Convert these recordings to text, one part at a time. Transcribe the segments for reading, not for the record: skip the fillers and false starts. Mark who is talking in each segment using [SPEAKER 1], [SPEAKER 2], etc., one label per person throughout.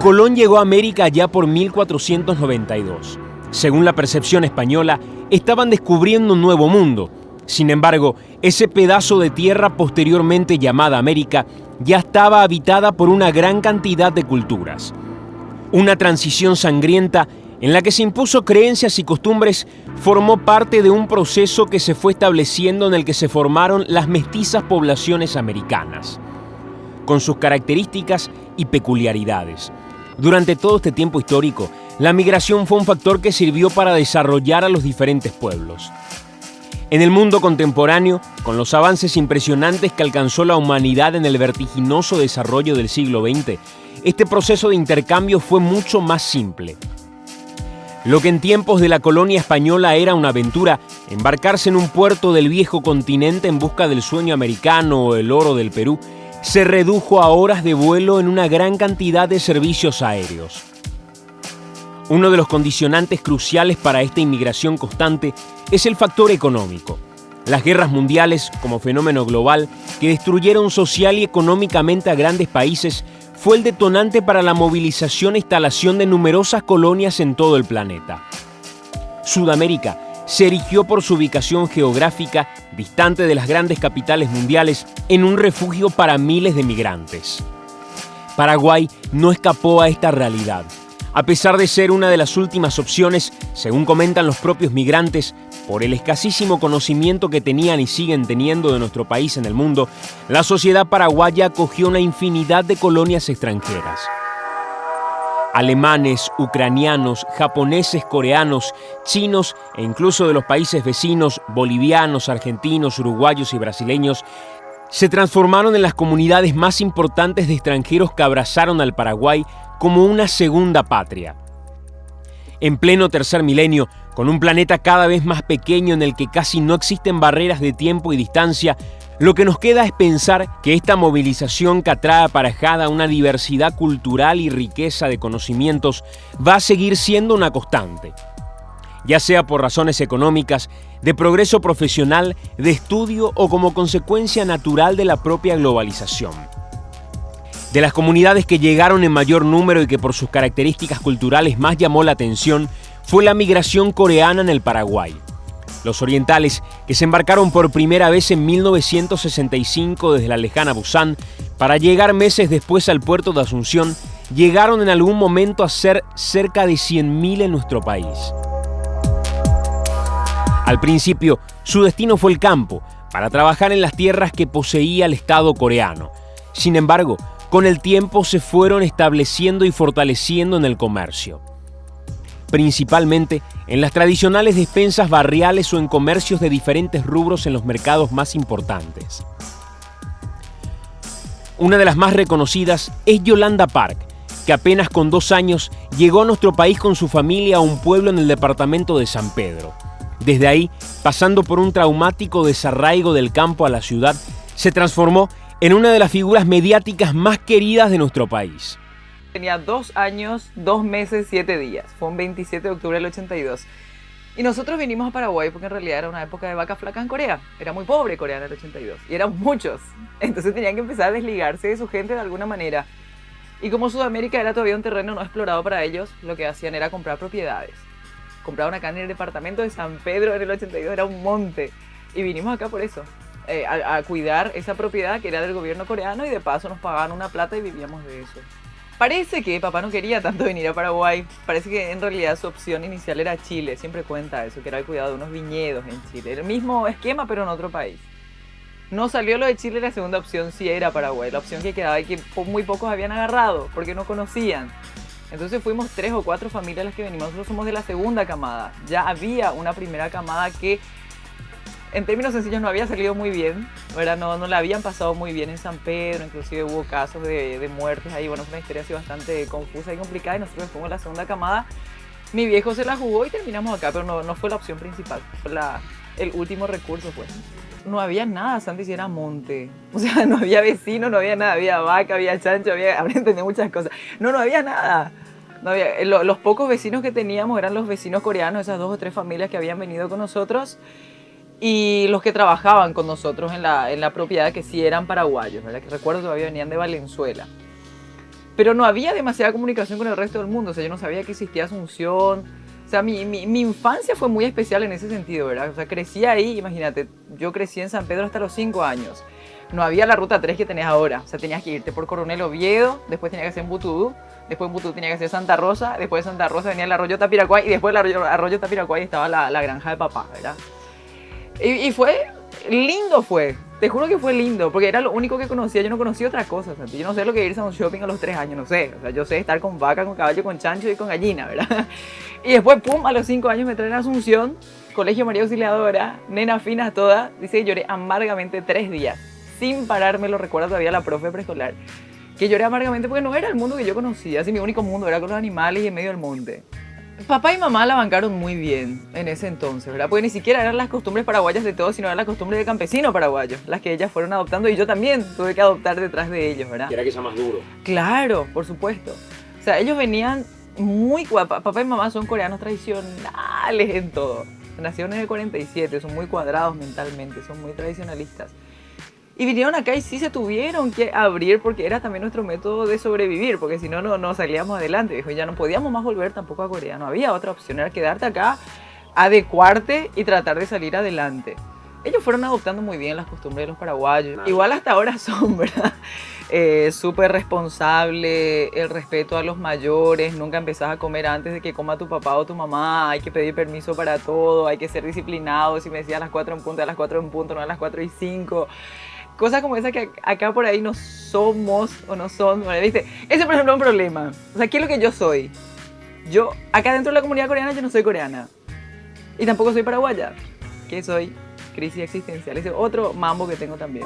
[SPEAKER 1] Colón llegó a América ya por 1492. Según la percepción española, estaban descubriendo un nuevo mundo. Sin embargo, ese pedazo de tierra posteriormente llamada América ya estaba habitada por una gran cantidad de culturas. Una transición sangrienta en la que se impuso creencias y costumbres formó parte de un proceso que se fue estableciendo en el que se formaron las mestizas poblaciones americanas, con sus características y peculiaridades. Durante todo este tiempo histórico, la migración fue un factor que sirvió para desarrollar a los diferentes pueblos. En el mundo contemporáneo, con los avances impresionantes que alcanzó la humanidad en el vertiginoso desarrollo del siglo XX, este proceso de intercambio fue mucho más simple. Lo que en tiempos de la colonia española era una aventura, embarcarse en un puerto del viejo continente en busca del sueño americano o el oro del Perú, se redujo a horas de vuelo en una gran cantidad de servicios aéreos. Uno de los condicionantes cruciales para esta inmigración constante es el factor económico. Las guerras mundiales, como fenómeno global, que destruyeron social y económicamente a grandes países, fue el detonante para la movilización e instalación de numerosas colonias en todo el planeta. Sudamérica se erigió por su ubicación geográfica, distante de las grandes capitales mundiales, en un refugio para miles de migrantes. Paraguay no escapó a esta realidad. A pesar de ser una de las últimas opciones, según comentan los propios migrantes, por el escasísimo conocimiento que tenían y siguen teniendo de nuestro país en el mundo, la sociedad paraguaya acogió una infinidad de colonias extranjeras. Alemanes, ucranianos, japoneses, coreanos, chinos e incluso de los países vecinos, bolivianos, argentinos, uruguayos y brasileños, se transformaron en las comunidades más importantes de extranjeros que abrazaron al Paraguay como una segunda patria. En pleno tercer milenio, con un planeta cada vez más pequeño en el que casi no existen barreras de tiempo y distancia, lo que nos queda es pensar que esta movilización que atrae aparejada una diversidad cultural y riqueza de conocimientos va a seguir siendo una constante, ya sea por razones económicas, de progreso profesional, de estudio o como consecuencia natural de la propia globalización. De las comunidades que llegaron en mayor número y que por sus características culturales más llamó la atención fue la migración coreana en el Paraguay. Los orientales, que se embarcaron por primera vez en 1965 desde la lejana Busan para llegar meses después al puerto de Asunción, llegaron en algún momento a ser cerca de 100.000 en nuestro país. Al principio, su destino fue el campo, para trabajar en las tierras que poseía el Estado coreano. Sin embargo, con el tiempo se fueron estableciendo y fortaleciendo en el comercio, principalmente en las tradicionales despensas barriales o en comercios de diferentes rubros en los mercados más importantes. Una de las más reconocidas es Yolanda Park, que apenas con 2 años llegó a nuestro país con su familia a un pueblo en el departamento de San Pedro. Desde ahí, pasando por un traumático desarraigo del campo a la ciudad, se transformó en una de las figuras mediáticas más queridas de nuestro país.
[SPEAKER 2] Tenía 2 años, 2 meses, 7 días. Fue un 27 de octubre del 82. Y nosotros vinimos a Paraguay porque en realidad era una época de vaca flaca en Corea. Era muy pobre Corea en el 82. Y eran muchos. Entonces tenían que empezar a desligarse de su gente de alguna manera. Y como Sudamérica era todavía un terreno no explorado para ellos, lo que hacían era comprar propiedades. Compraban acá en el departamento de San Pedro en el 82, era un monte. Y vinimos acá por eso. A cuidar esa propiedad que era del gobierno coreano y de paso nos pagaban una plata y vivíamos de eso. Parece que papá no quería tanto venir a Paraguay. Parece que en realidad su opción inicial era Chile. Siempre cuenta eso, que era el cuidado de unos viñedos en Chile. El mismo esquema, pero en otro país. No salió lo de Chile, la segunda opción sí era Paraguay. La opción que quedaba y que muy pocos habían agarrado porque no conocían. Entonces fuimos 3 o 4 familias las que venimos. Nosotros somos de la segunda camada. Ya había una primera camada que en términos sencillos no había salido muy bien, ¿verdad? No la habían pasado muy bien en San Pedro, inclusive hubo casos de muertes ahí, bueno, fue una historia así bastante confusa y complicada y nosotros fuimos la segunda camada. Mi viejo se la jugó y terminamos acá, pero no fue la opción principal, fue el último recurso, pues. No había nada, Santi, si era monte, o sea, no había vecinos, no había nada, había vaca, había chancho, habría entendido muchas cosas, no había nada. No había, los pocos vecinos que teníamos eran los vecinos coreanos, esas 2 o 3 familias que habían venido con nosotros. Y los que trabajaban con nosotros en la propiedad que sí eran paraguayos, ¿verdad? Que recuerdo todavía venían de Valenzuela. pero no había demasiada comunicación con el resto del mundo. O sea, yo no sabía que existía Asunción. O sea, mi infancia fue muy especial en ese sentido, ¿verdad? O sea, crecí ahí, imagínate, yo crecí en San Pedro hasta los 5 años. No había la ruta 3 que tenés ahora. O sea, tenías que irte por Coronel Oviedo, después tenías que hacer en Butudú, después en Butudú tenías que hacer Santa Rosa, después de Santa Rosa venía el Arroyo Tapiracuay y después del Arroyo Tapiracuay estaba la granja de papá, ¿verdad? Y fue lindo, fue. Te juro que fue lindo, porque era lo único que conocía. Yo no conocía otra cosa, ¿sabes? Yo no sé lo que es irse a un shopping a los 3 años, no sé. O sea, yo sé estar con vaca, con caballo, con chancho y con gallina, ¿verdad? Y después, pum, a los 5 años me traen a Asunción, Colegio María Auxiliadora, nena finas todas. Dice que lloré amargamente 3 días, sin parar, me lo recuerda todavía la profe preescolar. Que lloré amargamente porque no era el mundo que yo conocía. Así mi único mundo era con los animales y en medio del monte. Papá y mamá la bancaron muy bien en ese entonces, ¿verdad? Porque ni siquiera eran las costumbres paraguayas de todos, sino eran las costumbres de campesinos paraguayos, las que ellas fueron adoptando y yo también tuve que adoptar detrás de ellos, ¿verdad?
[SPEAKER 1] Que era que sea más duro.
[SPEAKER 2] Claro, por supuesto. O sea, ellos venían muy... Papá y mamá son coreanos tradicionales en todo. Nacieron en el 47, son muy cuadrados mentalmente, son muy tradicionalistas. Y vinieron acá y sí se tuvieron que abrir porque era también nuestro método de sobrevivir, porque si no, no salíamos adelante, viejo. Y ya no podíamos más volver tampoco a Corea, no había otra opción, era quedarte acá, adecuarte y tratar de salir adelante. Ellos fueron adoptando muy bien las costumbres de los paraguayos. Igual hasta ahora son, ¿verdad? Súper responsable, el respeto a los mayores, nunca empezás a comer antes de que coma tu papá o tu mamá, hay que pedir permiso para todo, hay que ser disciplinado, si me decían a las 4 en punto, a las 4 en punto, no a las 4 y 5. Cosas como esa que acá por ahí no somos o no son, ¿viste? Ese por ejemplo es un problema. O sea, ¿qué es lo que yo soy? Yo, acá dentro de la comunidad coreana, yo no soy coreana. Y tampoco soy paraguaya. ¿Qué soy? Crisis existencial. Ese es otro mambo que tengo también.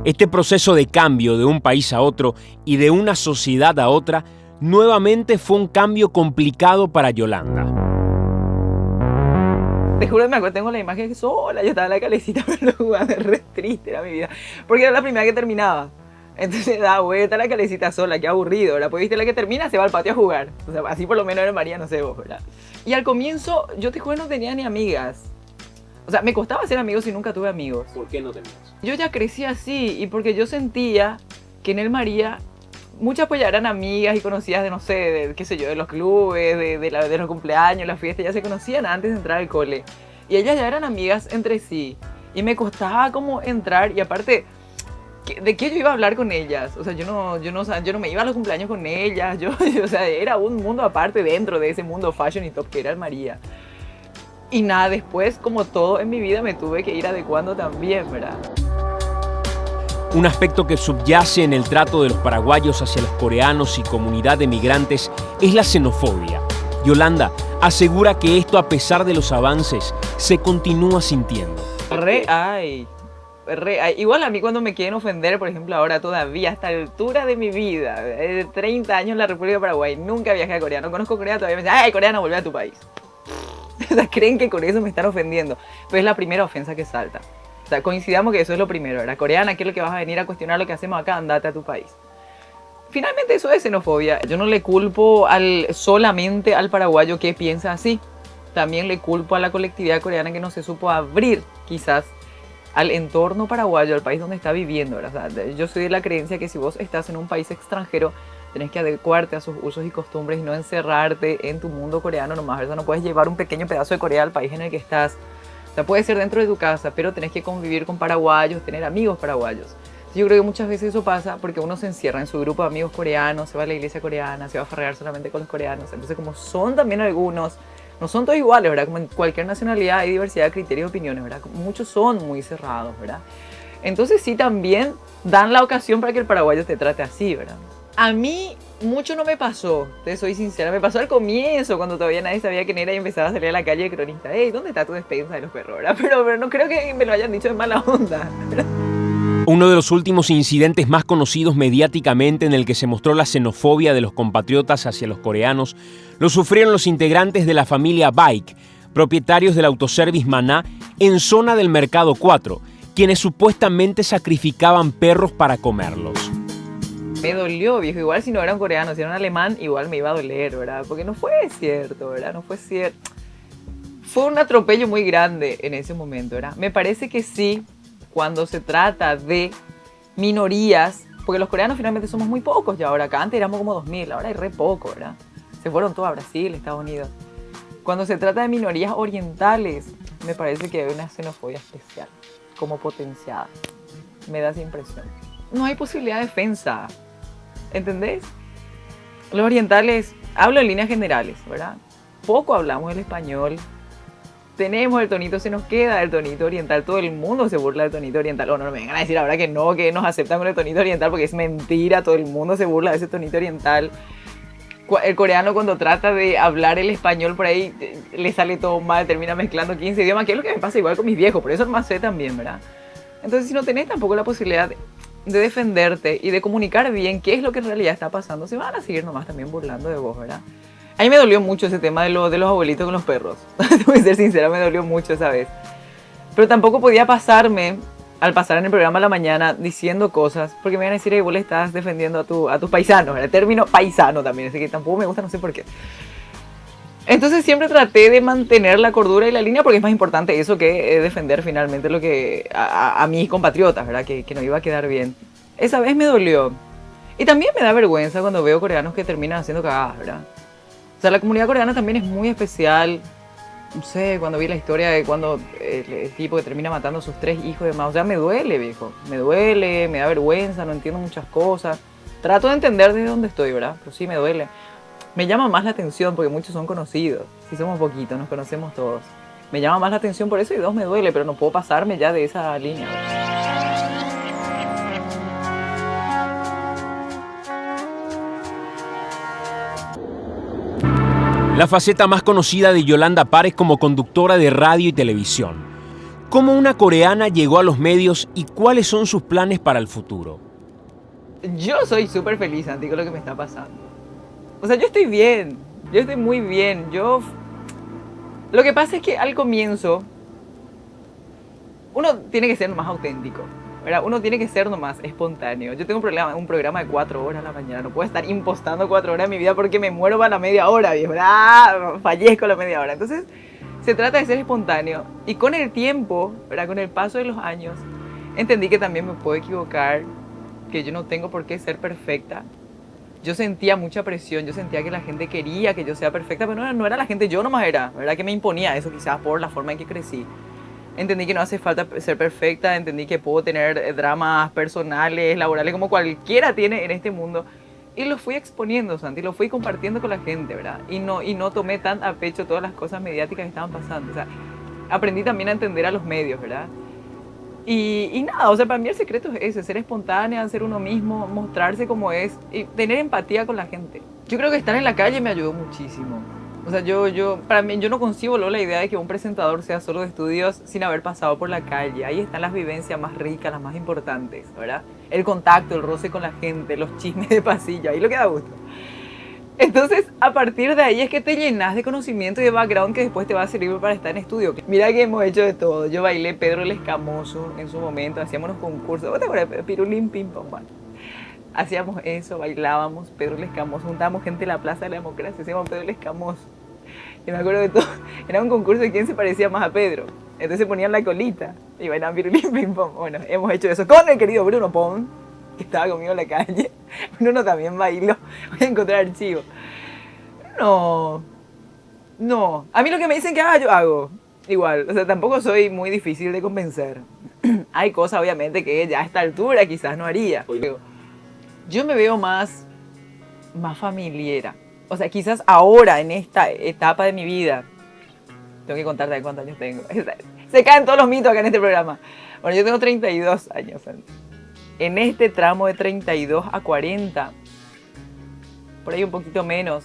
[SPEAKER 1] Este proceso de cambio de un país a otro y de una sociedad a otra, nuevamente fue un cambio complicado para Yolanda.
[SPEAKER 2] Te juro que me acuerdo, tengo la imagen sola, yo estaba en la calecita, pero jugando, re triste era mi vida. Porque era la primera que terminaba. Entonces da vuelta a la calecita sola, qué aburrido, ¿verdad? Pues viste la que termina, se va al patio a jugar. O sea, así por lo menos era María, no sé vos, ¿verdad? Y al comienzo, yo te juro, no tenía ni amigas. O sea, me costaba hacer amigos y nunca tuve amigos.
[SPEAKER 1] ¿Por qué no tenías?
[SPEAKER 2] Yo ya crecí así y porque yo sentía que en el María muchas pues ya eran amigas y conocidas de, no sé, de, qué sé yo, de los clubes, de los cumpleaños, las fiestas, ya se conocían antes de entrar al cole. Y ellas ya eran amigas entre sí. Y me costaba como entrar y aparte, ¿de qué yo iba a hablar con ellas? O sea, yo no me iba a los cumpleaños con ellas. O sea, era un mundo aparte dentro de ese mundo fashion y top que era el María. Y nada, después, como todo en mi vida, me tuve que ir adecuando también, ¿verdad?
[SPEAKER 1] Un aspecto que subyace en el trato de los paraguayos hacia los coreanos y comunidad de migrantes es la xenofobia. Yolanda asegura que esto, a pesar de los avances, se continúa sintiendo.
[SPEAKER 2] Igual a mí cuando me quieren ofender, por ejemplo, ahora todavía, hasta la altura de mi vida, de 30 años en la República de Paraguay, nunca viajé a Corea, no conozco Corea, todavía me dicen, ¡ay, coreano, vuelve a tu país! O sea, creen que con eso me están ofendiendo, pero es la primera ofensa que salta. O sea, coincidamos que eso es lo primero, ¿verdad? Coreana, ¿qué es lo que vas a venir a cuestionar lo que hacemos acá? Andate a tu país. Finalmente eso es xenofobia. Yo no le culpo solamente al paraguayo que piensa así. También le culpo a la colectividad coreana que no se supo abrir, quizás, al entorno paraguayo, al país donde está viviendo, ¿verdad? O sea, yo soy de la creencia que si vos estás en un país extranjero, tenés que adecuarte a sus usos y costumbres y no encerrarte en tu mundo coreano nomás, ¿verdad? No puedes llevar un pequeño pedazo de Corea al país en el que estás. O sea, puede ser dentro de tu casa, pero tenés que convivir con paraguayos, tener amigos paraguayos. Yo creo que muchas veces eso pasa porque uno se encierra en su grupo de amigos coreanos, se va a la iglesia coreana, se va a farrear solamente con los coreanos. Entonces, como son también algunos, no son todos iguales, ¿verdad? Como en cualquier nacionalidad hay diversidad de criterios y opiniones, ¿verdad? Muchos son muy cerrados, ¿verdad? Entonces sí también dan la ocasión para que el paraguayo te trate así, ¿verdad? A mí mucho no me pasó, te soy sincera, me pasó al comienzo cuando todavía nadie sabía quién era y empezaba a salir a la calle de cronista. Hey, ¿dónde está tu despensa de los perros? ¿Verdad? Pero no creo que me lo hayan dicho de mala onda, ¿verdad?
[SPEAKER 1] Uno de los últimos incidentes más conocidos mediáticamente en el que se mostró la xenofobia de los compatriotas hacia los coreanos lo sufrieron los integrantes de la familia Baik, propietarios del autoservice Maná en zona del Mercado 4, quienes supuestamente sacrificaban perros para comerlos.
[SPEAKER 2] Me dolió, viejo, igual si no era un coreano, si era un alemán, igual me iba a doler, ¿verdad? Porque no fue cierto, ¿verdad? No fue cierto. Fue un atropello muy grande en ese momento, ¿verdad? Me parece que sí, cuando se trata de minorías, porque los coreanos finalmente somos muy pocos ya ahora, acá antes éramos como 2000, ahora hay re poco, ¿verdad? Se fueron todos a Brasil, Estados Unidos. Cuando se trata de minorías orientales, me parece que hay una xenofobia especial, como potenciada. Me da esa impresión. No hay posibilidad de defensa, ¿entendés? Los orientales, hablo en líneas generales, ¿verdad? Poco hablamos el español. Tenemos el tonito, se nos queda el tonito oriental. Todo el mundo se burla del tonito oriental. O no me vengan a decir ahora que no, que nos aceptan con el tonito oriental, porque es mentira. Todo el mundo se burla de ese tonito oriental. El coreano, cuando trata de hablar el español por ahí, le sale todo mal, termina mezclando 15 idiomas, que es lo que me pasa igual con mis viejos. Por eso es más sé también, ¿verdad? Entonces, si no tenés tampoco la posibilidad de defenderte y de comunicar bien qué es lo que en realidad está pasando, se van a seguir nomás también burlando de vos, ¿verdad? A mí me dolió mucho ese tema de los abuelitos con los perros. Tengo que ser sincera, me dolió mucho esa vez. Pero tampoco podía pasarme, al pasar en el programa a la mañana, diciendo cosas, porque me iban a decir que vos le estás defendiendo a tus paisanos. El término paisano también, así que tampoco me gusta, no sé por qué. Entonces siempre traté de mantener la cordura y la línea, porque es más importante eso que defender finalmente lo que a mis compatriotas, ¿verdad? Que no iba a quedar bien. Esa vez me dolió. Y también me da vergüenza cuando veo coreanos que terminan haciendo cagadas, ¿verdad? O sea, la comunidad coreana también es muy especial. No sé, cuando vi la historia de cuando el tipo que termina matando a sus 3 hijos y demás. O sea, me duele, viejo. Me duele, me da vergüenza, no entiendo muchas cosas. Trato de entender desde dónde estoy, ¿verdad? Pero sí me duele. Me llama más la atención porque muchos son conocidos. Si somos poquitos, nos conocemos todos. Me llama más la atención por eso y 2, me duele, pero no puedo pasarme ya de esa línea, ¿verdad?
[SPEAKER 1] La faceta más conocida de Yolanda Parr es como conductora de radio y televisión. ¿Cómo una coreana llegó a los medios y cuáles son sus planes para el futuro?
[SPEAKER 2] Yo soy súper feliz, Santi, con lo que me está pasando. O sea, yo estoy bien. Yo estoy muy bien. Lo que pasa es que al comienzo uno tiene que ser más auténtico, ¿verdad? Uno tiene que ser nomás espontáneo. Yo tengo un programa de 4 horas a la mañana. No puedo estar impostando 4 horas de mi vida porque me muero para la media hora, ¿verdad? Fallezco la media hora. Entonces, se trata de ser espontáneo. Y con el tiempo, ¿verdad? Con el paso de los años, entendí que también me puedo equivocar, que yo no tengo por qué ser perfecta. Yo sentía mucha presión, yo sentía que la gente quería que yo sea perfecta, pero no era la gente, yo nomás era, ¿verdad? Que me imponía eso quizás por la forma en que crecí. Entendí que no hace falta ser perfecta, entendí que puedo tener dramas personales, laborales, como cualquiera tiene en este mundo. Y lo fui exponiendo, Santi, lo fui compartiendo con la gente, ¿verdad? Y no tomé tan a pecho todas las cosas mediáticas que estaban pasando. O sea, aprendí también a entender a los medios, ¿verdad? Y nada, o sea, para mí el secreto es ese, ser espontánea, ser uno mismo, mostrarse como es y tener empatía con la gente. Yo creo que estar en la calle me ayudó muchísimo. O sea, para mí, yo no concibo la idea de que un presentador sea solo de estudios sin haber pasado por la calle. Ahí están las vivencias más ricas, las más importantes, ¿verdad? El contacto, el roce con la gente, los chismes de pasillo, ahí lo que da gusto. Entonces, a partir de ahí es que te llenas de conocimiento y de background que después te va a servir para estar en estudio. Mira que hemos hecho de todo. Yo bailé Pedro el Escamoso en su momento, hacíamos unos concursos. ¿Vos te acuerdas? Pirulín, pim, pam, pam. Hacíamos eso, bailábamos Pedro el Escamoso, juntábamos gente en la Plaza de la Democracia, hacíamos Pedro el Escamoso. Y me acuerdo de todo. Era un concurso de quién se parecía más a Pedro. Entonces ponían la colita y bailaban Pirulín, pim, pam. Bueno, hemos hecho eso con el querido Bruno Pon, que estaba conmigo en la calle. Bruno también bailó. Voy a encontrar archivo. No. A mí lo que me dicen que haga, yo hago. Igual. O sea, tampoco soy muy difícil de convencer. Hay cosas, obviamente, que ya a esta altura quizás no haría. Yo me veo más familiera. O sea, quizás ahora, en esta etapa de mi vida, tengo que contarte de cuántos años tengo. Se caen todos los mitos acá en este programa. Bueno, yo tengo 32 años. En este tramo de 32 a 40, por ahí un poquito menos,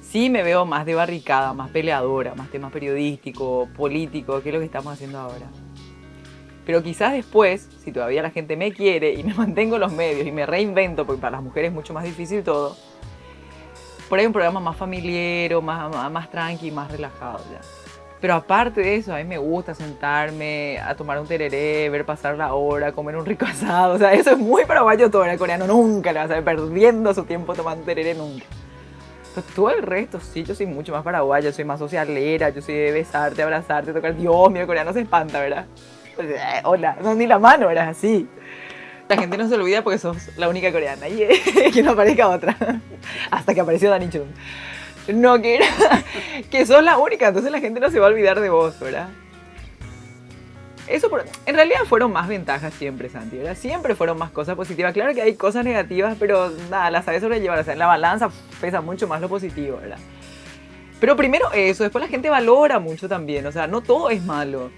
[SPEAKER 2] sí me veo más de barricada, más peleadora, más tema periodístico, político, que es lo que estamos haciendo ahora. Pero quizás después, si todavía la gente me quiere y me mantengo en los medios y me reinvento, porque para las mujeres es mucho más difícil todo, por ahí un programa más familiar, más tranqui, más relajado ya. Pero aparte de eso, a mí me gusta sentarme a tomar un tereré, ver pasar la hora, comer un rico asado. O sea, eso es muy paraguayo todo. El coreano nunca le vas a ver perdiendo su tiempo tomando tereré, nunca. Pero todo el resto, sí, yo soy mucho más paraguaya, soy más socialera, yo soy de besarte, abrazarte, tocar. Dios mío, el coreano se espanta, ¿verdad? Hola, no, ni la mano, ¿verdad? Así. La gente no se olvida porque sos la única coreana. Y que no aparezca otra. Hasta que apareció Danny Chun. No, que sos la única, entonces la gente no se va a olvidar de vos, ¿verdad? En realidad fueron más ventajas siempre, Santi, ¿verdad? Siempre fueron más cosas positivas. Claro que hay cosas negativas, pero nada, las sabes sobrellevar. O sea, en la balanza pesa mucho más lo positivo, ¿verdad? Pero primero eso, después la gente valora mucho también. O sea, no todo es malo.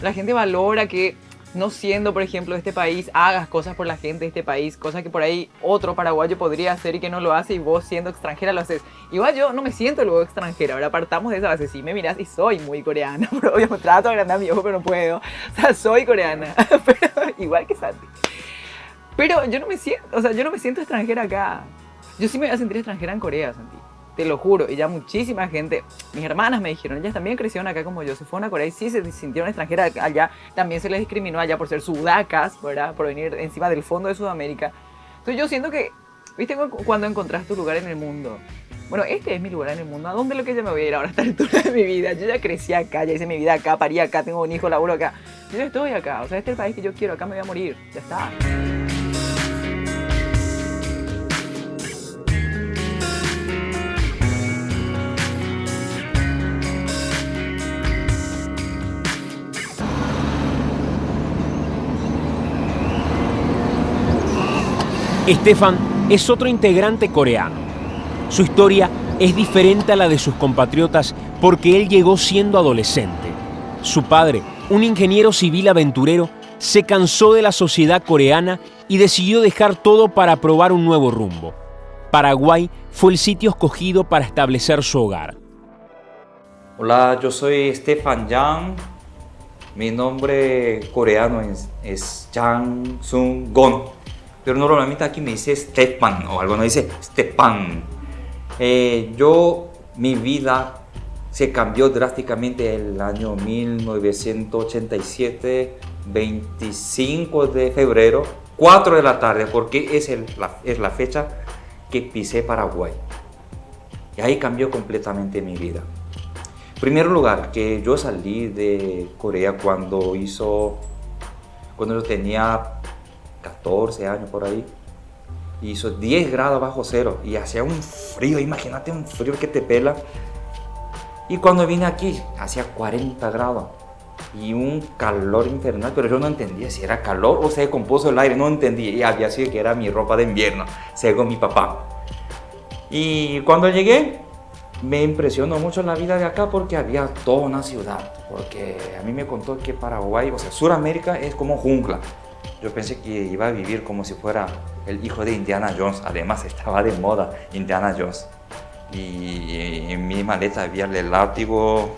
[SPEAKER 2] La gente valora que, no siendo, por ejemplo, de este país, hagas cosas por la gente de este país, cosas que por ahí otro paraguayo podría hacer y que no lo hace, y vos siendo extranjera lo haces. Igual yo no me siento luego extranjera, ahora partamos de esa base. Sí me mirás y soy muy coreana, pero obviamente trato de agrandar mi ojo, pero no puedo. O sea, soy coreana, pero igual que Santi. Pero yo no me siento, o sea, yo no me siento extranjera acá. Yo sí me voy a sentir extranjera en Corea, Santi. Te lo juro, y ya muchísima gente, mis hermanas me dijeron, ellas también crecieron acá como yo, se fueron a Corea y sí se sintieron extranjeras allá, también se les discriminó allá por ser sudacas, ¿verdad? Por venir encima del fondo de Sudamérica. Entonces yo siento que, ¿viste cuando encontrás tu lugar en el mundo? Bueno, este es mi lugar en el mundo, ¿a dónde es lo que yo me voy a ir ahora a esta altura de mi vida? Yo ya crecí acá, ya hice mi vida acá, parí acá, tengo un hijo, laburo acá. Yo ya estoy acá, o sea, este es el país que yo quiero, acá me voy a morir, ya está.
[SPEAKER 1] Stefan es otro integrante coreano. Su historia es diferente a la de sus compatriotas porque él llegó siendo adolescente. Su padre, un ingeniero civil aventurero, se cansó de la sociedad coreana y decidió dejar todo para probar un nuevo rumbo. Paraguay fue el sitio escogido para establecer su hogar.
[SPEAKER 3] Hola, yo soy Stefan Yang. Mi nombre coreano es Jang Sung Gon. Pero normalmente aquí me dice Stepan o algo, no dice Stepan. Mi vida se cambió drásticamente el año 1987, 25 de febrero, 4 de la tarde, porque es la fecha que pisé Paraguay. Y ahí cambió completamente mi vida. En primer lugar, que yo salí de Corea cuando yo tenía 14 años por ahí, hizo 10 grados bajo cero y hacía un frío, imagínate un frío que te pela. Y cuando vine aquí hacía 40 grados y un calor infernal, pero yo no entendía si era calor o se descompuso el aire, no entendía, y había sido que era mi ropa de invierno, según mi papá. Y cuando llegué me impresionó mucho la vida de acá porque había toda una ciudad, porque a mí me contó que Paraguay, o sea, Sudamérica es como jungla. Yo pensé que iba a vivir como si fuera el hijo de Indiana Jones. Además, estaba de moda Indiana Jones. Y en mi maleta había el látigo,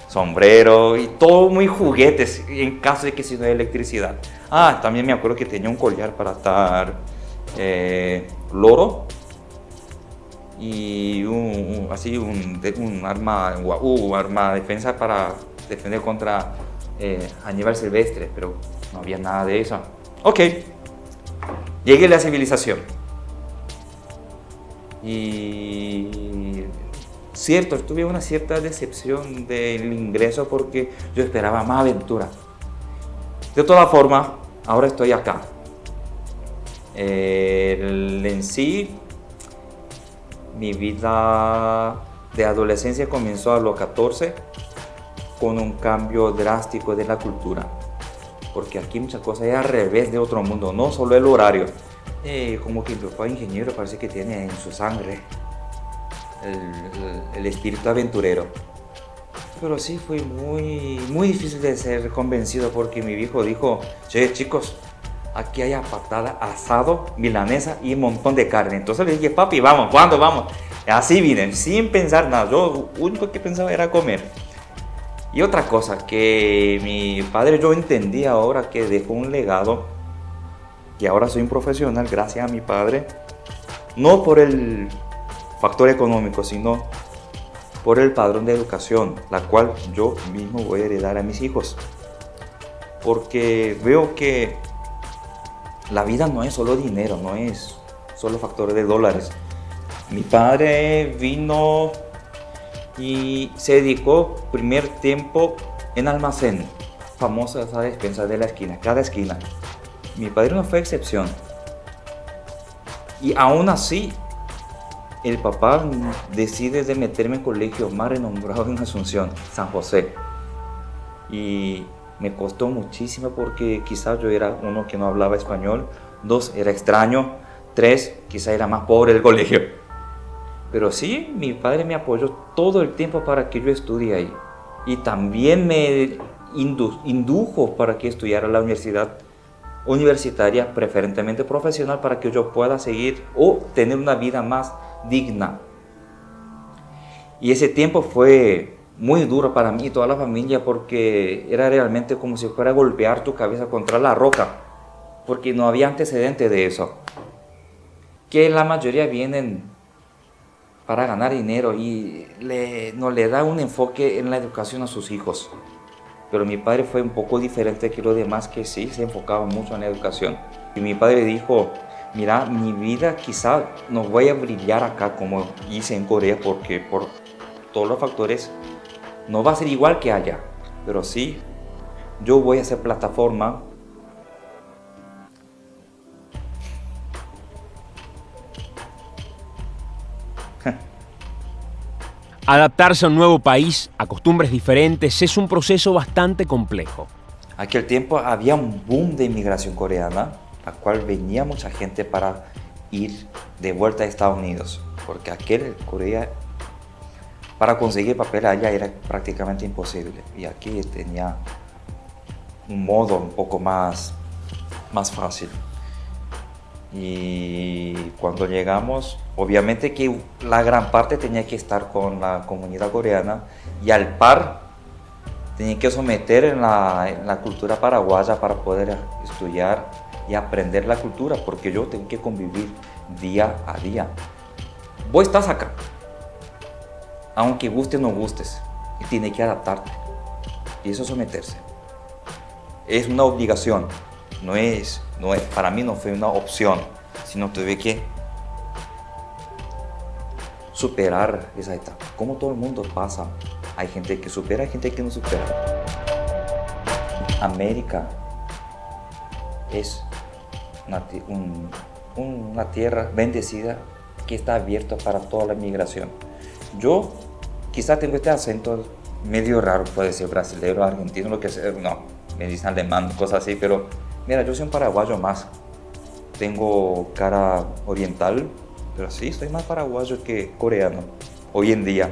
[SPEAKER 3] sombrero y todo muy juguetes en caso de que si no hay electricidad. También me acuerdo que tenía un collar para atar loro y un arma de defensa para defender contra animal silvestre, pero no había nada de eso. Ok, llegué a la civilización. Y cierto, tuve una cierta decepción del ingreso porque yo esperaba más aventura. De todas formas, ahora estoy acá. En sí, mi vida de adolescencia comenzó a los 14 con un cambio drástico de la cultura. Porque aquí muchas cosas es al revés de otro mundo, no solo el horario. Como que mi papá ingeniero parece que tiene en su sangre el espíritu aventurero. Pero sí fue muy, muy difícil de ser convencido porque mi viejo dijo: che, chicos, aquí hay patada, asado, milanesa y un montón de carne. Entonces le dije: papi, vamos, ¿cuándo vamos? Así vine, sin pensar nada. Yo lo único que pensaba era comer. Y otra cosa que mi padre, yo entendí ahora que dejó un legado, y ahora soy un profesional gracias a mi padre, no por el factor económico, sino por el padrón de educación, la cual yo mismo voy a heredar a mis hijos. Porque veo que la vida no es solo dinero, no es solo factor de dólares. Mi padre vino y se dedicó primer tiempo en almacén, famosa esa despensa de la esquina, cada esquina. Mi padre no fue excepción. Y aún así, el papá decide de meterme en colegio más renombrado en Asunción, San José. Y me costó muchísimo porque quizás yo era uno que no hablaba español, 2, era extraño, 3, quizás era más pobre del colegio. Pero sí, mi padre me apoyó todo el tiempo para que yo estudie ahí. Y también me indujo para que estudiara la universitaria, preferentemente profesional, para que yo pueda seguir o tener una vida más digna. Y ese tiempo fue muy duro para mí y toda la familia porque era realmente como si fuera a golpear tu cabeza contra la roca, porque no había antecedente de eso. Que la mayoría vienen para ganar dinero y no le da un enfoque en la educación a sus hijos. Pero mi padre fue un poco diferente que los demás, que sí se enfocaba mucho en la educación. Y mi padre dijo, mira, mi vida quizá no voy a brillar acá como hice en Corea, porque por todos los factores no va a ser igual que allá. Pero sí, yo voy a hacer plataforma.
[SPEAKER 1] Adaptarse a un nuevo país, a costumbres diferentes, es un proceso bastante complejo.
[SPEAKER 3] Aquel tiempo había un boom de inmigración coreana, la cual venía mucha gente para ir de vuelta a Estados Unidos, porque Corea, para conseguir papel allá era prácticamente imposible, y aquí tenía un modo un poco más fácil. Y cuando llegamos, obviamente que la gran parte tenía que estar con la comunidad coreana, y al par tenía que someter en la cultura paraguaya para poder estudiar y aprender la cultura, porque yo tengo que convivir día a día. Vos estás acá, aunque guste o no gustes, y tienes que adaptarte, y eso es someterse. Es una obligación, para mí no fue una opción, sino tuve que superar esa etapa. Como todo el mundo pasa, hay gente que supera, hay gente que no supera. América es una tierra bendecida que está abierta para toda la migración. Yo quizá tengo este acento medio raro, puede ser brasileño, argentino, lo que sea, no, me dicen alemán, cosas así, pero mira, yo soy un paraguayo más. Tengo cara oriental, pero sí, soy más paraguayo que coreano hoy en día.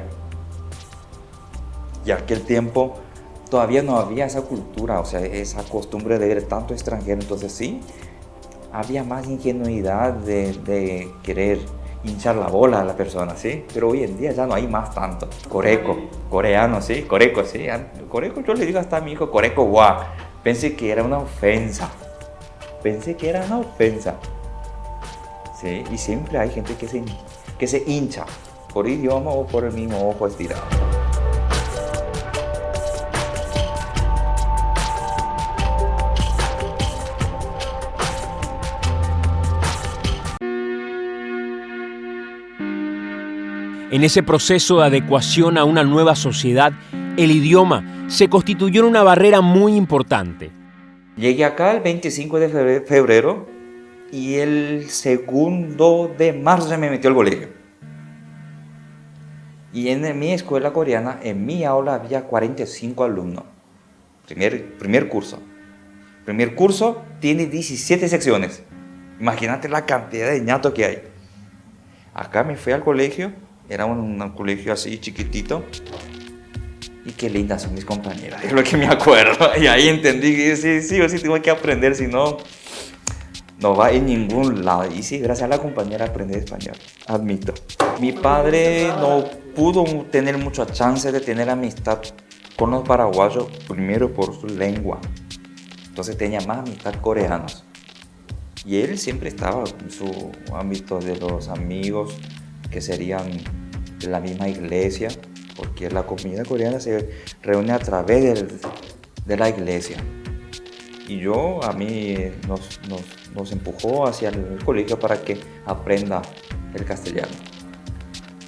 [SPEAKER 3] Y aquel tiempo todavía no había esa cultura, o sea, esa costumbre de ver tanto extranjero. Entonces sí, había más ingenuidad de querer hinchar la bola a la persona, ¿sí? Pero hoy en día ya no hay más tanto. Coreano, ¿sí? Coreco, ¿sí? Coreco, yo le digo hasta a mi hijo, Coreco, guau. Pensé que era una ofensa. ¿Sí? Y siempre hay gente que se hincha por idioma o por el mismo ojo estirado.
[SPEAKER 1] En ese proceso de adecuación a una nueva sociedad, el idioma se constituyó en una barrera muy importante.
[SPEAKER 3] Llegué acá el 25 de febrero y el 2 de marzo se me metió al colegio. Y en mi escuela coreana, en mi aula había 45 alumnos. Primer curso. Primer curso tiene 17 secciones. Imagínate la cantidad de ñatos que hay. Acá me fui al colegio, era un colegio así chiquitito. Y qué lindas son mis compañeras, es lo que me acuerdo. Y ahí entendí que sí o sí tengo que aprender, si no, no va en ningún lado. Y sí, gracias a la compañera aprendí español, admito. Mi padre no pudo tener mucha chance de tener amistad con los paraguayos, primero por su lengua. Entonces tenía más amistad coreanos. Y él siempre estaba en su ámbito de los amigos que serían de la misma iglesia, porque la comunidad coreana se reúne a través de la iglesia. Y a mí nos empujó hacia el colegio para que aprenda el castellano.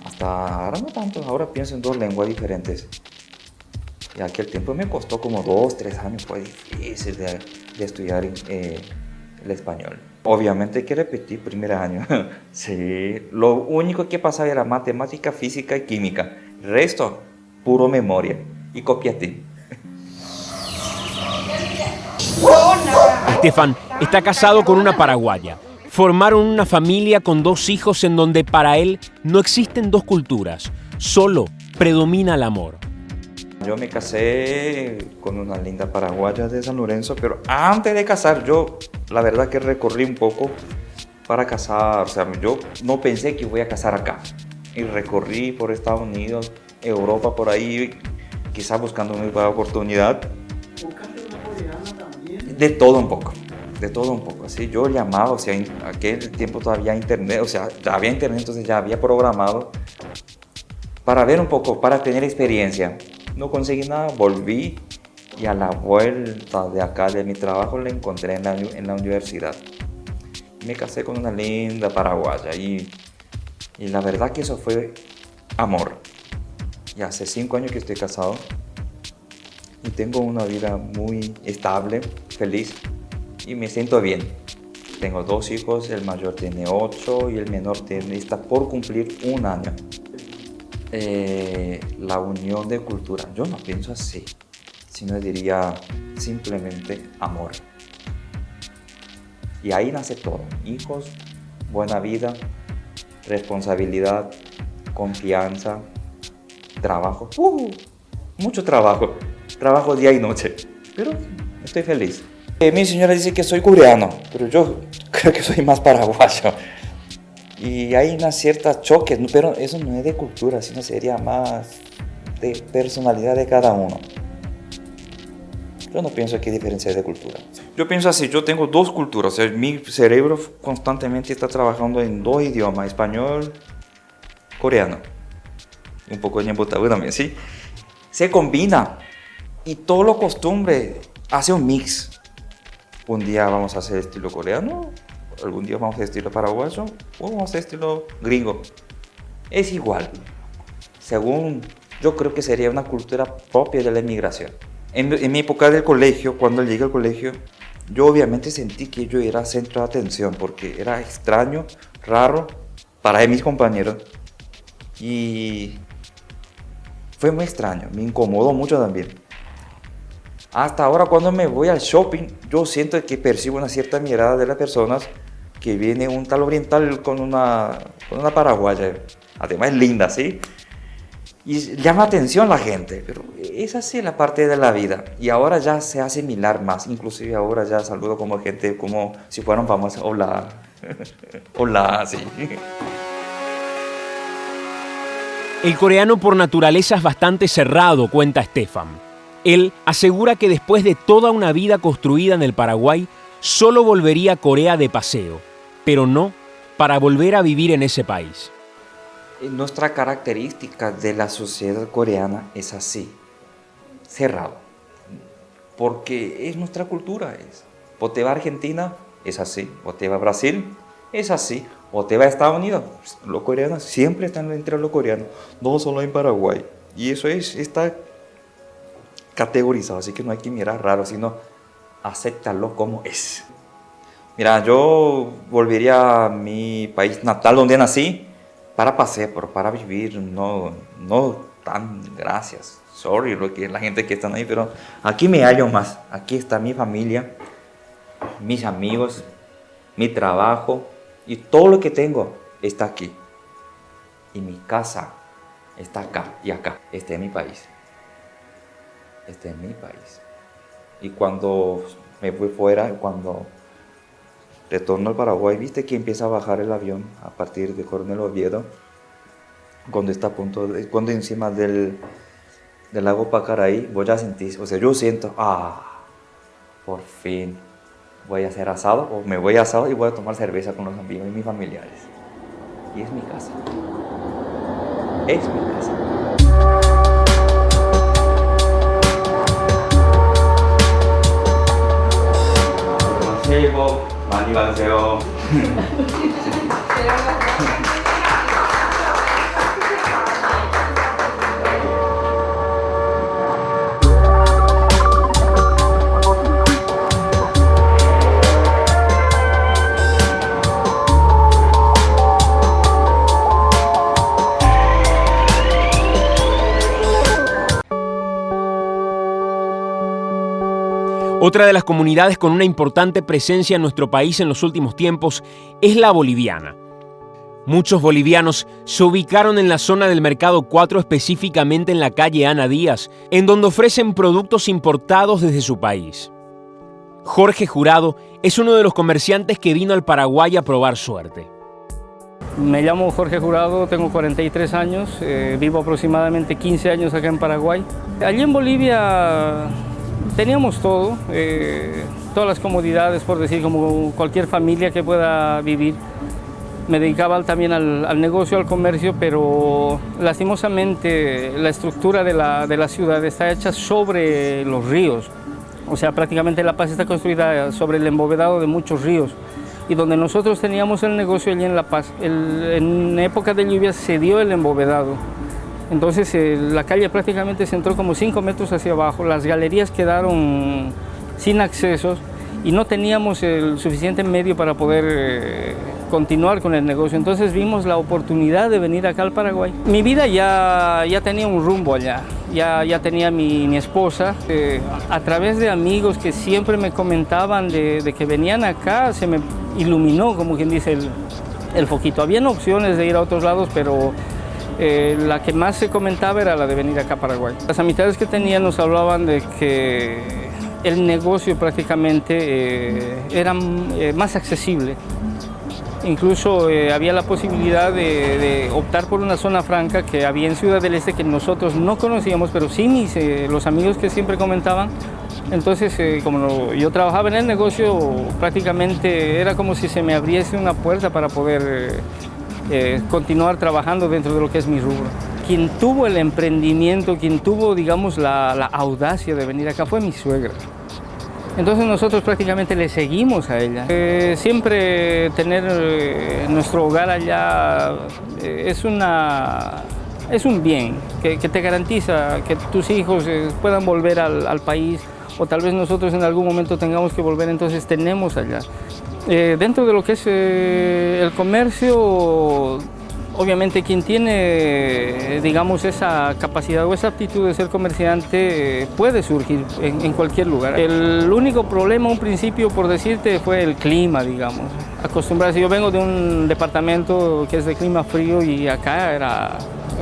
[SPEAKER 3] Hasta ahora no tanto, ahora pienso en 2 lenguas diferentes. Y aquel tiempo me costó como 2, 3 años, fue difícil de estudiar el español. Obviamente hay que repetir primer año. Sí, lo único que pasaba era matemática, física y química. El resto, puro memoria y copiatín.
[SPEAKER 1] Estefan está casado con una paraguaya. Formaron una familia con 2 hijos en donde para él no existen 2 culturas, solo predomina el amor.
[SPEAKER 3] Yo me casé con una linda paraguaya de San Lorenzo, pero antes de casar yo, la verdad que recorrí un poco para casar. O sea, yo no pensé que voy a casar acá. Y recorrí por Estados Unidos, Europa, por ahí, quizás buscando una nueva oportunidad.
[SPEAKER 4] ¿Buscaste una coreana también?
[SPEAKER 3] De todo un poco. De todo un poco, así yo llamaba, o sea, en aquel tiempo todavía internet, o sea, ya había internet, entonces ya había programado para ver un poco, para tener experiencia. No conseguí nada, volví y a la vuelta de acá de mi trabajo la encontré en la universidad. Me casé con una linda paraguaya y la verdad que eso fue amor. Y hace 5 años que estoy casado y tengo una vida muy estable, feliz. Y me siento bien. Tengo 2 hijos, el mayor tiene 8 y el menor está por cumplir 1 año. La unión de cultura, yo no pienso así, sino diría simplemente amor. Y ahí nace todo, hijos, buena vida, responsabilidad, confianza, trabajo, mucho trabajo día y noche, pero estoy feliz. Mi señora dice que soy coreano, pero yo creo que soy más paraguayo. Y hay una cierta choque, pero eso no es de cultura, sino sería más de personalidad de cada uno. Yo no pienso que hay diferencia de cultura. Yo pienso así, yo tengo 2 culturas, o sea, mi cerebro constantemente está trabajando en 2 idiomas, español, coreano. Un poco de ñembotagü también, ¿sí? Se combina y todo lo costumbre hace un mix. Un día vamos a hacer estilo coreano, algún día vamos a hacer estilo paraguayo o vamos a hacer estilo gringo. Es igual. Según, yo creo que sería una cultura propia de la inmigración. En mi época del colegio, cuando llegué al colegio, yo obviamente sentí que yo era centro de atención porque era extraño, raro para mis compañeros y fue muy extraño, me incomodó mucho también. Hasta ahora cuando me voy al shopping, yo siento que percibo una cierta mirada de las personas que viene un tal oriental con una paraguaya. Además es linda, ¿sí? Y llama atención la gente, pero es así la parte de la vida. Y ahora ya se hace similar más, inclusive ahora ya saludo como gente, como si fueran famosos. Hola, hola, sí.
[SPEAKER 1] El coreano por naturaleza es bastante cerrado, cuenta Estefan. Él asegura que después de toda una vida construida en el Paraguay, solo volvería a Corea de paseo, pero no para volver a vivir en ese país.
[SPEAKER 3] Nuestra característica de la sociedad coreana es así, cerrado, porque es nuestra cultura. O te va a Argentina, es así, o te va a Brasil, es así, o te va a Estados Unidos. Los coreanos siempre están entre los coreanos, no solo en Paraguay. Y eso está categorizado, así que no hay que mirar raro, sino acéptalo como es. Mira, yo volvería a mi país natal donde nací para pasear, pero para vivir, no tan, gracias, sorry la gente que están ahí, pero aquí me hallo más, aquí está mi familia, mis amigos, mi trabajo y todo lo que tengo está aquí. Y mi casa está acá y acá, este es mi país. Este es mi país. Y cuando me fui fuera, cuando retorno al Paraguay, viste que empieza a bajar el avión a partir de Coronel Oviedo, cuando está a punto cuando encima del lago Pacaraí, vos ya sentís, o sea, yo siento, por fin voy a hacer asado, o me voy a asado y voy a tomar cerveza con los amigos y mis familiares. Y es mi casa. Es mi casa. 새해 복 많이 받으세요.
[SPEAKER 1] Otra de las comunidades con una importante presencia en nuestro país en los últimos tiempos es la boliviana. Muchos bolivianos se ubicaron en la zona del Mercado 4, específicamente en la calle Ana Díaz, en donde ofrecen productos importados desde su país. Jorge Jurado es uno de los comerciantes que vino al Paraguay a probar suerte.
[SPEAKER 5] Me llamo Jorge Jurado, tengo 43 años, vivo aproximadamente 15 años acá en Paraguay. Allí en Bolivia teníamos todo, todas las comodidades, por decir, como cualquier familia que pueda vivir. Me dedicaba también al negocio, al comercio, pero lastimosamente la estructura de la ciudad está hecha sobre los ríos. O sea, prácticamente La Paz está construida sobre el embovedado de muchos ríos. Y donde nosotros teníamos el negocio allí en La Paz, en época de lluvia se dio el embovedado. Entonces la calle prácticamente se entró como 5 metros hacia abajo, las galerías quedaron sin accesos y no teníamos el suficiente medio para poder continuar con el negocio. Entonces vimos la oportunidad de venir acá al Paraguay. Mi vida ya tenía un rumbo allá, ya tenía mi esposa. A través de amigos que siempre me comentaban de que venían acá, se me iluminó, como quien dice, el foquito. Habían opciones de ir a otros lados, pero la que más se comentaba era la de venir acá a Paraguay. Las amistades que tenía nos hablaban de que el negocio prácticamente era más accesible. Incluso había la posibilidad de optar por una zona franca que había en Ciudad del Este que nosotros no conocíamos, pero sí los amigos que siempre comentaban. Entonces, como yo trabajaba en el negocio, prácticamente era como si se me abriese una puerta para poder continuar trabajando dentro de lo que es mi rubro. Quien tuvo el emprendimiento, quien tuvo, digamos, la audacia de venir acá fue mi suegra. Entonces nosotros prácticamente le seguimos a ella. Siempre tener nuestro hogar allá es un bien que te garantiza que tus hijos puedan volver al país, o tal vez nosotros en algún momento tengamos que volver, entonces tenemos allá. Dentro de lo que es el comercio, obviamente quien tiene, digamos, esa capacidad o esa aptitud de ser comerciante puede surgir en cualquier lugar. El único problema, un principio, por decirte, fue el clima, digamos. Acostumbrarse, yo vengo de un departamento que es de clima frío y acá era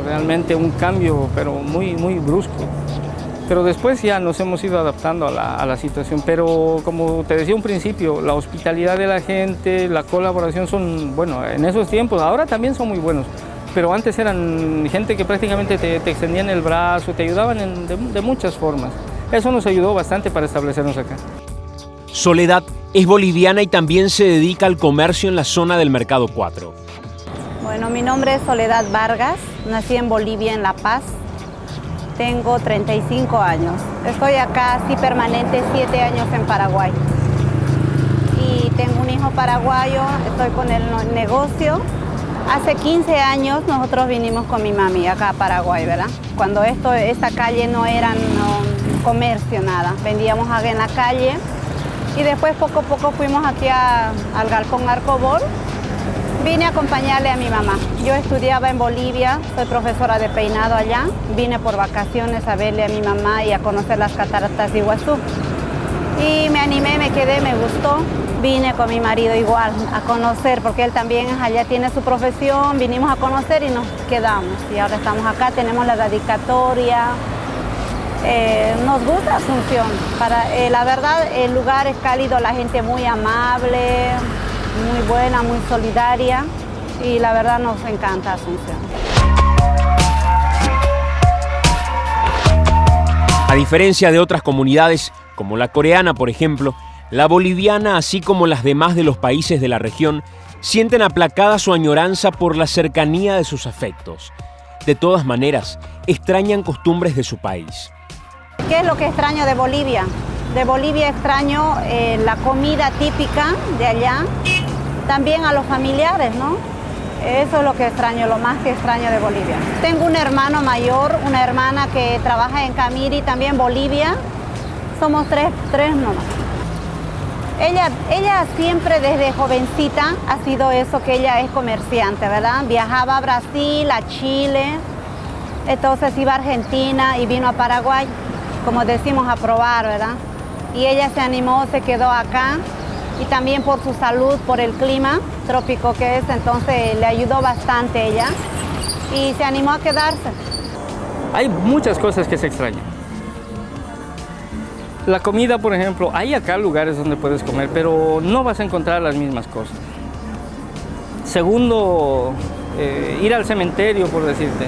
[SPEAKER 5] realmente un cambio, pero muy brusco. Pero después ya nos hemos ido adaptando a la situación. Pero como te decía un principio, la hospitalidad de la gente, la colaboración son, bueno, en esos tiempos, ahora también son muy buenos. Pero antes eran gente que prácticamente te extendían el brazo, te ayudaban de muchas formas. Eso nos ayudó bastante para establecernos acá.
[SPEAKER 1] Soledad es boliviana y también se dedica al comercio en la zona del Mercado 4.
[SPEAKER 6] Bueno, mi nombre es Soledad Vargas, nací en Bolivia, en La Paz. Tengo 35 años. Estoy acá, sí, permanente, 7 años en Paraguay. Y tengo un hijo paraguayo, estoy con el negocio. Hace 15 años nosotros vinimos con mi mami acá a Paraguay, ¿verdad? Cuando esta calle no era comercio, nada. Vendíamos acá en la calle. Y después poco a poco fuimos aquí al Galpón Arcobol. Vine a acompañarle a mi mamá. Yo estudiaba en Bolivia, soy profesora de peinado allá. Vine por vacaciones a verle a mi mamá y a conocer las cataratas de Iguazú. Y me animé, me quedé, me gustó. Vine con mi marido igual a conocer, porque él también allá tiene su profesión. Vinimos a conocer y nos quedamos. Y ahora estamos acá, tenemos la dedicatoria. Nos gusta Asunción. La verdad, el lugar es cálido, la gente muy amable, muy buena, muy solidaria, y la verdad nos encanta Asunción.
[SPEAKER 1] A diferencia de otras comunidades, como la coreana, por ejemplo, la boliviana, así como las demás de los países de la región, sienten aplacada su añoranza por la cercanía de sus afectos. De todas maneras, extrañan costumbres de su país.
[SPEAKER 6] ¿Qué es lo que extraño de Bolivia? De Bolivia extraño la comida típica de allá, también a los familiares, ¿no? Eso es lo que extraño, lo más que extraño de Bolivia. Tengo un hermano mayor, una hermana que trabaja en Camiri, también Bolivia. Somos tres nomás. Ella siempre desde jovencita ha sido eso, que ella es comerciante, ¿verdad? Viajaba a Brasil, a Chile, entonces iba a Argentina y vino a Paraguay, como decimos, a probar, ¿verdad? y ella se animó, se quedó acá y también por su salud, por el clima trópico que es, entonces le ayudó bastante ella y se animó a quedarse.
[SPEAKER 5] Hay muchas cosas que se extrañan. La comida, por ejemplo, hay acá lugares donde puedes comer, pero no vas a encontrar las mismas cosas. Segundo, ir al cementerio, por decirte,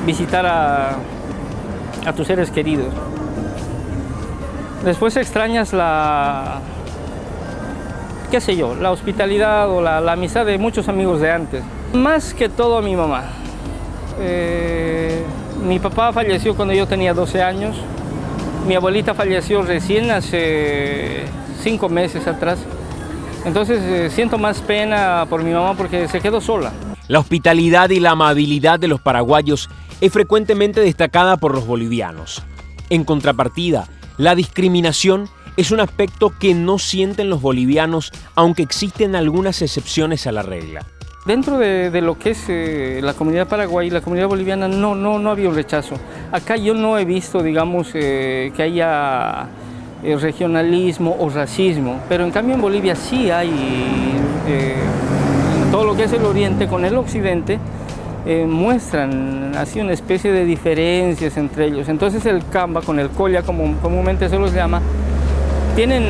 [SPEAKER 5] visitar a tus seres queridos. Después extrañas qué sé yo, la hospitalidad o la amistad de muchos amigos de antes. Más que todo a mi mamá. Mi papá falleció cuando yo tenía 12 años. Mi abuelita falleció recién hace 5 meses atrás. Entonces siento más pena por mi mamá porque se quedó sola.
[SPEAKER 1] La hospitalidad y la amabilidad de los paraguayos es frecuentemente destacada por los bolivianos. En contrapartida, la discriminación es un aspecto que no sienten los bolivianos, aunque existen algunas excepciones a la regla.
[SPEAKER 5] Dentro de lo que es la comunidad paraguaya y la comunidad boliviana no había un rechazo. Acá yo no he visto, digamos, que haya regionalismo o racismo, pero en cambio en Bolivia sí hay todo lo que es el oriente con el occidente. Muestran así una especie de diferencias entre ellos. Entonces el camba con el colla, como comúnmente se los llama, tienen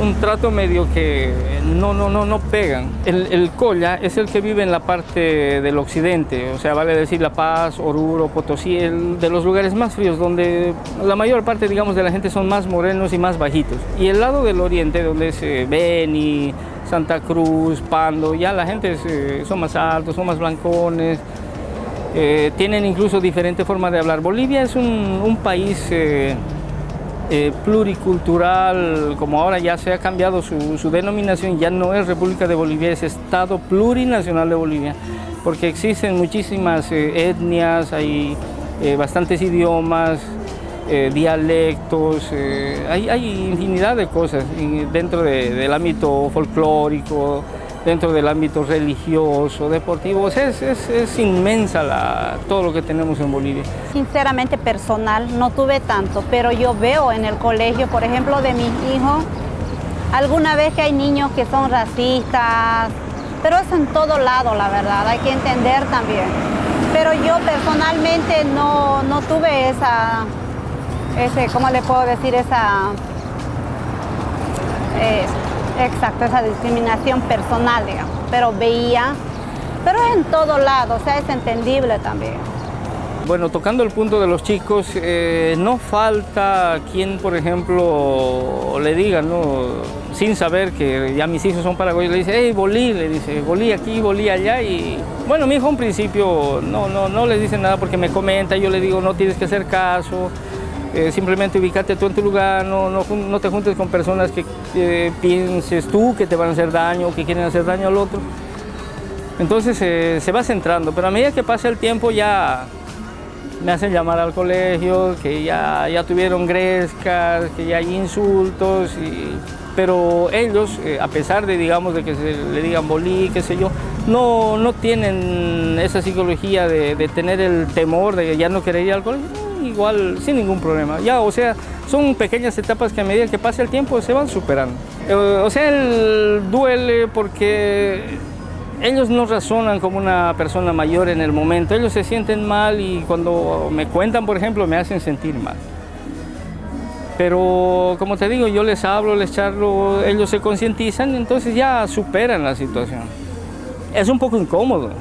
[SPEAKER 5] un trato medio que no pegan. El colla es el que vive en la parte del occidente, o sea, vale decir La Paz, Oruro, Potosí, de los lugares más fríos, donde la mayor parte, digamos, de la gente son más morenos y más bajitos. Y el lado del oriente, donde es Beni, Santa Cruz, Pando, ya la gente son más altos, son más blancones, tienen incluso diferente forma de hablar. Bolivia es un país pluricultural, como ahora ya se ha cambiado su denominación, ya no es República de Bolivia, es Estado Plurinacional de Bolivia, porque existen muchísimas etnias, hay bastantes idiomas, dialectos, hay infinidad de cosas dentro del ámbito folclórico, dentro del ámbito religioso, deportivo. O sea, es inmensa todo lo que tenemos en Bolivia.
[SPEAKER 6] Sinceramente personal no tuve tanto, pero yo veo en el colegio, por ejemplo, de mis hijos, alguna vez que hay niños que son racistas, pero es en todo lado, la verdad, hay que entender también. Pero yo personalmente no tuve ¿cómo le puedo decir? Exacto, esa discriminación personal, digamos, pero pero es en todo lado, o sea, es entendible también.
[SPEAKER 5] Bueno, tocando el punto de los chicos, no falta quien, por ejemplo, le diga, ¿no? Sin saber que ya mis hijos son paraguayos, le dice, hey, bolí, le dice, bolí aquí, bolí allá, y bueno, mi hijo en principio no les dice nada porque me comenta, yo le digo, no tienes que hacer caso. Simplemente ubícate tú en tu lugar, no te juntes con personas que pienses tú que te van a hacer daño o que quieren hacer daño al otro. Entonces se va centrando, pero a medida que pasa el tiempo ya me hacen llamar al colegio, que ya tuvieron grescas, que ya hay insultos, pero ellos, a pesar de, digamos, de que se le digan bolí, qué sé yo, no tienen esa psicología de tener el temor de ya no querer ir al colegio. Igual, sin ningún problema. Ya, o sea, son pequeñas etapas que a medida que pasa el tiempo se van superando. O sea, duele porque ellos no razonan como una persona mayor en el momento. Ellos se sienten mal y cuando me cuentan, por ejemplo, me hacen sentir mal. Pero, como te digo, yo les hablo, les charlo, ellos se concientizan, entonces ya superan la situación. Es un poco incómodo.